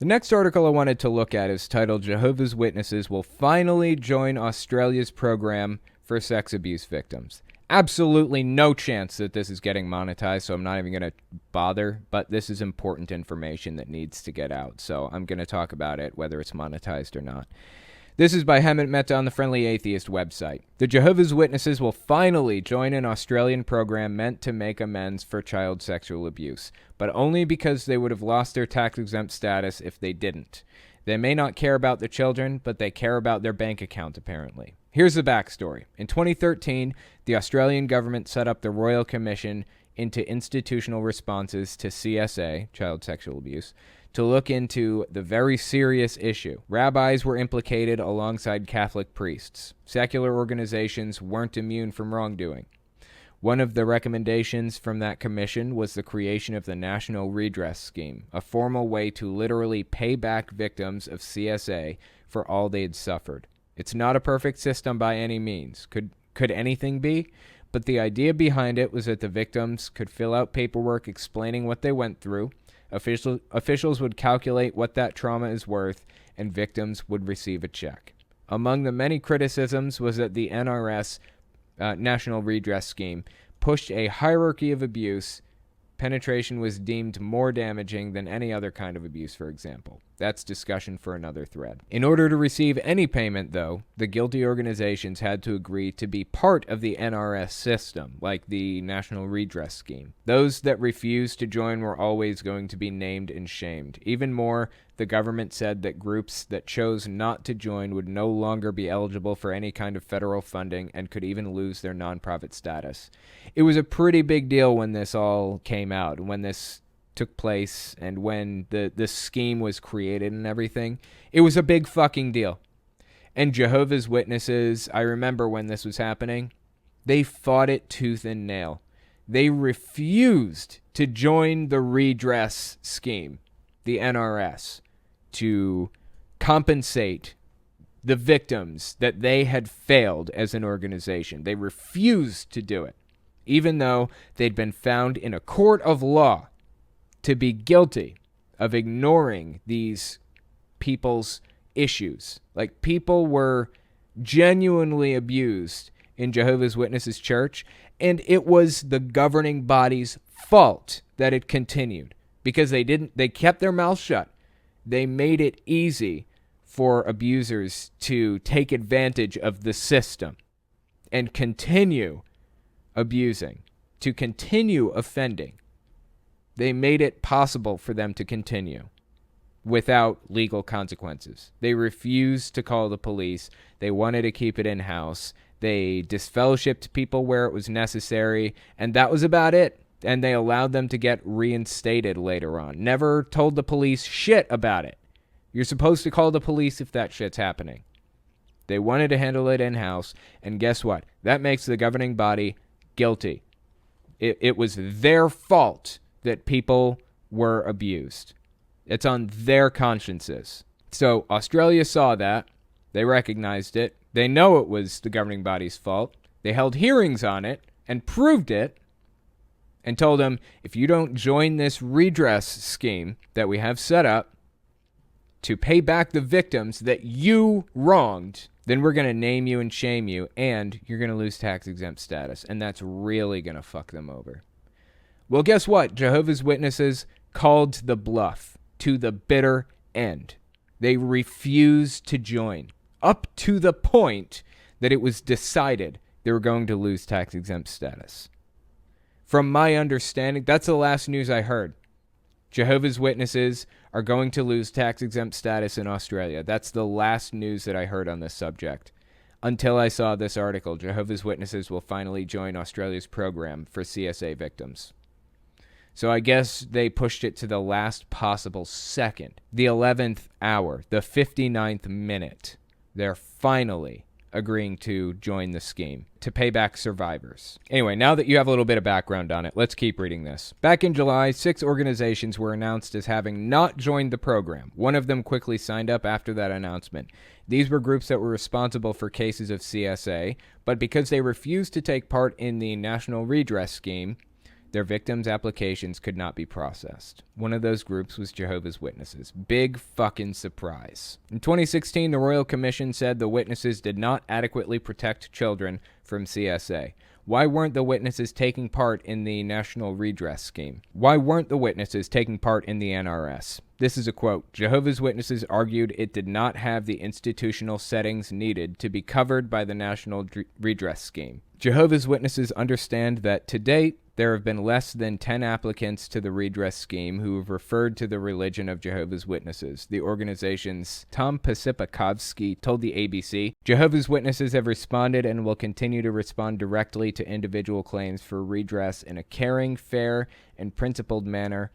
The next article I wanted to look at is titled Jehovah's Witnesses Will Finally Join Australia's Program for Sex Abuse Victims. Absolutely no chance that this is getting monetized, so I'm not even going to bother, but this is important information that needs to get out, so I'm going to talk about it, whether it's monetized or not. This is by Hemant Mehta on the Friendly Atheist website. The Jehovah's Witnesses will finally join an Australian program meant to make amends for child sexual abuse, but only because they would have lost their tax-exempt status if they didn't. They may not care about the children, but they care about their bank account, apparently. Here's the backstory. In 2013, the Australian government set up the Royal Commission into Institutional Responses to CSA, child sexual abuse, to look into the very serious issue. Rabbis were implicated alongside Catholic priests. Secular organizations weren't immune from wrongdoing. One of the recommendations from that commission was the creation of the National Redress Scheme, a formal way to literally pay back victims of CSA for all they had suffered. It's not a perfect system by any means. Could anything be? But the idea behind it was that the victims could fill out paperwork explaining what they went through. Officials would calculate what that trauma is worth, and victims would receive a check. Among the many criticisms was that the NRS, National Redress Scheme, pushed a hierarchy of abuse. Penetration was deemed more damaging than any other kind of abuse, for example. That's discussion for another thread. In order to receive any payment, though, the guilty organizations had to agree to be part of the NRS system, like the National Redress Scheme. Those that refused to join were always going to be named and shamed. Even more, the government said that groups that chose not to join would no longer be eligible for any kind of federal funding and could even lose their nonprofit status. It was a pretty big deal when this all came out, when this took place, and when the scheme was created and everything. It was a big fucking deal. And Jehovah's Witnesses, I remember when this was happening, they fought it tooth and nail. They refused to join the redress scheme, the NRS, to compensate the victims that they had failed as an organization. They refused to do it, even though they'd been found in a court of law to be guilty of ignoring these people's issues. Like, people were genuinely abused in Jehovah's Witnesses church, and it was the governing body's fault that it continued, because they kept their mouth shut. They made it easy for abusers to take advantage of the system and continue abusing, to continue offending. They made it possible for them to continue without legal consequences. They refused to call the police. They wanted to keep it in-house. They disfellowshipped people where it was necessary, and that was about it. And they allowed them to get reinstated later on. Never told the police shit about it. You're supposed to call the police if that shit's happening. They wanted to handle it in-house, and guess what? That makes the governing body guilty. It was their fault that people were abused. It's on their consciences. So Australia saw that. They recognized it. They know it was the governing body's fault. They held hearings on it and proved it and told them, if you don't join this redress scheme that we have set up to pay back the victims that you wronged, then we're going to name you and shame you, and you're going to lose tax-exempt status. And that's really going to fuck them over. Well, guess what? Jehovah's Witnesses called the bluff to the bitter end. They refused to join, up to the point that it was decided they were going to lose tax-exempt status. From my understanding, that's the last news I heard. Jehovah's Witnesses are going to lose tax-exempt status in Australia. That's the last news that I heard on this subject. Until I saw this article, Jehovah's Witnesses will finally join Australia's program for CSA victims. So I guess they pushed it to the last possible second, the 11th hour, the 59th minute. They're finally agreeing to join the scheme to pay back survivors. Anyway, now that you have a little bit of background on it, let's keep reading this. Back in July, 6 organizations were announced as having not joined the program. One of them quickly signed up after that announcement. These were groups that were responsible for cases of CSA, but because they refused to take part in the National Redress Scheme, their victims' applications could not be processed. One of those groups was Jehovah's Witnesses. Big fucking surprise. In 2016, the Royal Commission said the witnesses did not adequately protect children from CSA. Why weren't the witnesses taking part in the National Redress Scheme? Why weren't the witnesses taking part in the NRS? This is a quote. Jehovah's Witnesses argued it did not have the institutional settings needed to be covered by the National Redress Scheme. Jehovah's Witnesses understand that to date, there have been less than 10 applicants to the redress scheme who have referred to the religion of Jehovah's Witnesses. The organization's Tom Pasipakovsky told the ABC, Jehovah's Witnesses have responded and will continue to respond directly to individual claims for redress in a caring, fair, and principled manner,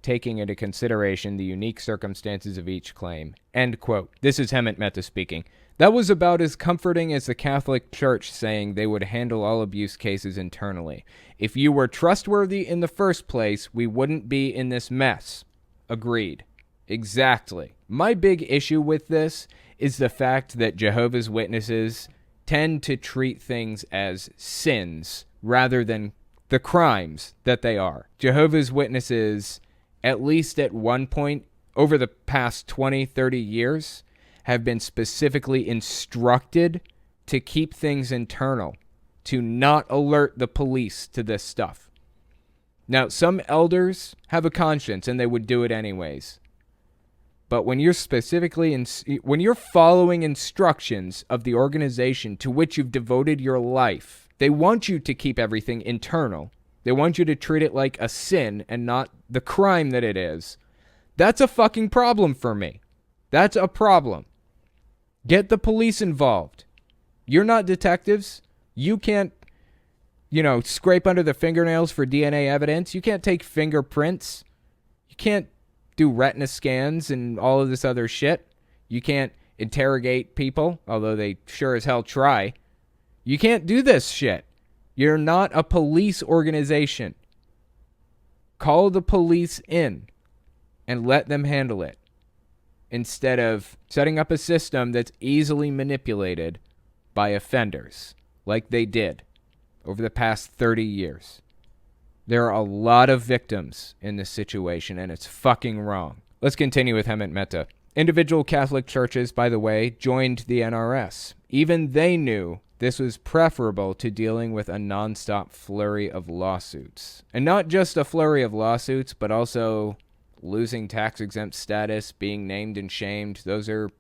taking into consideration the unique circumstances of each claim. End quote. This is Hemant Mehta speaking. That was about as comforting as the Catholic Church saying they would handle all abuse cases internally. If you were trustworthy in the first place, we wouldn't be in this mess. Agreed. Exactly. My big issue with this is the fact that Jehovah's Witnesses tend to treat things as sins rather than the crimes that they are. Jehovah's Witnesses, at least at one point over the past 20, 30 years, have been specifically instructed to keep things internal, to not alert the police to this stuff. Now, some elders have a conscience and they would do it anyways. But when you're when you're following instructions of the organization to which you've devoted your life, they want you to keep everything internal. They want you to treat it like a sin and not the crime that it is. That's a fucking problem for me. That's a problem. Get the police involved. You're not detectives. You can't, scrape under the fingernails for DNA evidence. You can't take fingerprints. You can't do retina scans and all of this other shit. You can't interrogate people, although they sure as hell try. You can't do this shit. You're not a police organization. Call the police in and let them handle it, instead of setting up a system that's easily manipulated by offenders, like they did over the past 30 years. There are a lot of victims in this situation, and it's fucking wrong. Let's continue with Hemant Mehta. Individual Catholic churches, by the way, joined the NRS. Even they knew this was preferable to dealing with a nonstop flurry of lawsuits. And not just a flurry of lawsuits, but also losing tax-exempt status, being named and shamed. Those are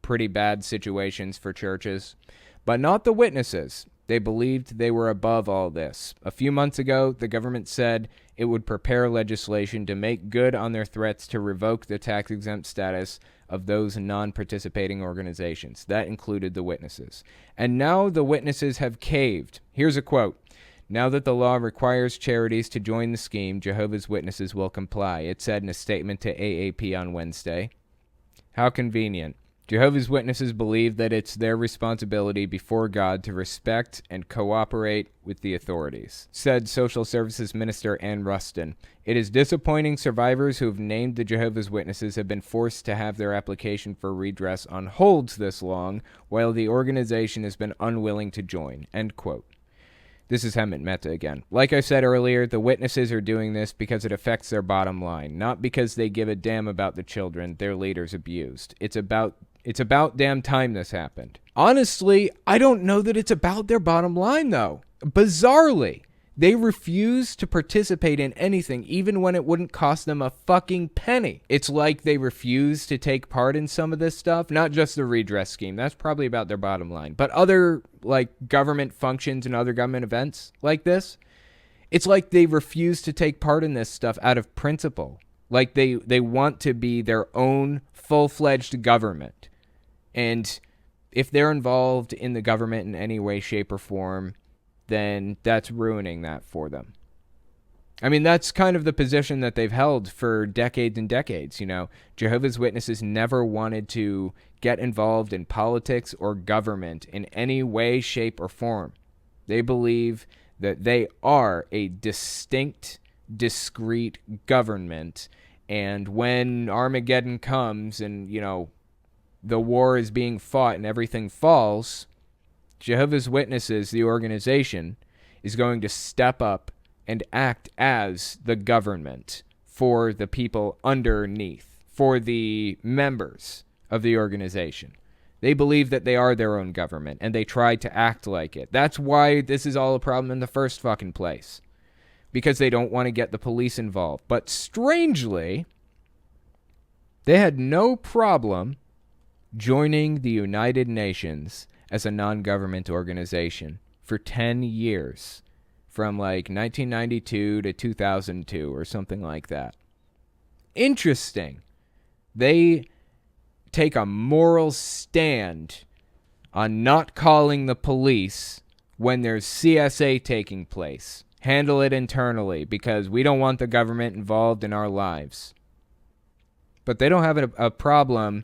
pretty bad situations for churches. But not the witnesses. They believed they were above all this. A few months ago, the government said it would prepare legislation to make good on their threats to revoke the tax-exempt status of those non-participating organizations. That included the witnesses. And now the witnesses have caved. Here's a quote. Now that the law requires charities to join the scheme, Jehovah's Witnesses will comply, it said in a statement to AAP on Wednesday. How convenient. Jehovah's Witnesses believe that it's their responsibility before God to respect and cooperate with the authorities, said Social Services Minister Ann Rustin. It is disappointing survivors who have named the Jehovah's Witnesses have been forced to have their application for redress on hold this long, while the organization has been unwilling to join. End quote. This is Hemant Mehta again. Like I said earlier, the witnesses are doing this because it affects their bottom line, not because they give a damn about the children their leaders abused. It's about damn time this happened. Honestly, I don't know that it's about their bottom line, though. Bizarrely, they refuse to participate in anything, even when it wouldn't cost them a fucking penny. It's like they refuse to take part in some of this stuff, not just the redress scheme. That's probably about their bottom line. But other, government functions and other government events like this, it's like they refuse to take part in this stuff out of principle. Like they want to be their own full-fledged government. And if they're involved in the government in any way, shape, or form, then that's ruining that for them. I mean, that's kind of the position that they've held for decades and decades, Jehovah's Witnesses never wanted to get involved in politics or government in any way, shape, or form. They believe that they are a distinct, discrete government, and when Armageddon comes and, the war is being fought and everything falls, Jehovah's Witnesses, the organization, is going to step up and act as the government for the people underneath, for the members of the organization. They believe that they are their own government, and they try to act like it. That's why this is all a problem in the first fucking place. Because they don't want to get the police involved. But strangely, they had no problem joining the United Nations as a non-government organization for 10 years. From like 1992 to 2002 or something like that. Interesting. They take a moral stand on not calling the police when there's CSA taking place. Handle it internally because we don't want the government involved in our lives. But they don't have a problem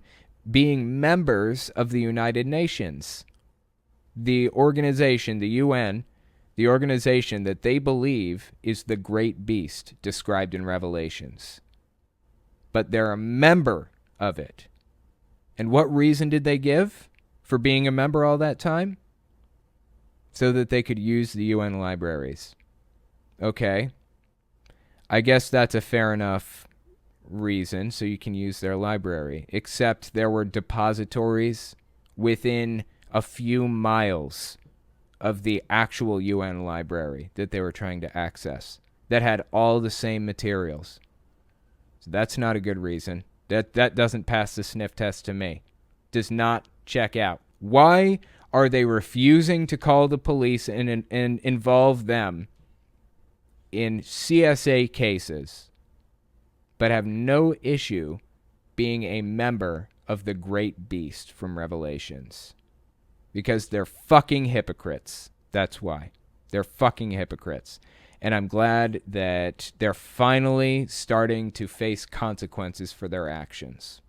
being members of the United Nations. The organization, the UN, the organization that they believe is the great beast described in Revelations. But they're a member of it. And what reason did they give for being a member all that time? So that they could use the UN libraries. Okay. I guess that's a fair enough reason, so you can use their library. Except there were depositories within a few miles of the actual UN library that they were trying to access that had all the same materials. So that's not a good reason. That doesn't pass the sniff test to me. Does not check out. Why are they refusing to call the police and involve them in CSA cases, but have no issue being a member of the great beast from Revelations? Because they're fucking hypocrites. That's why. They're fucking hypocrites. And I'm glad that they're finally starting to face consequences for their actions.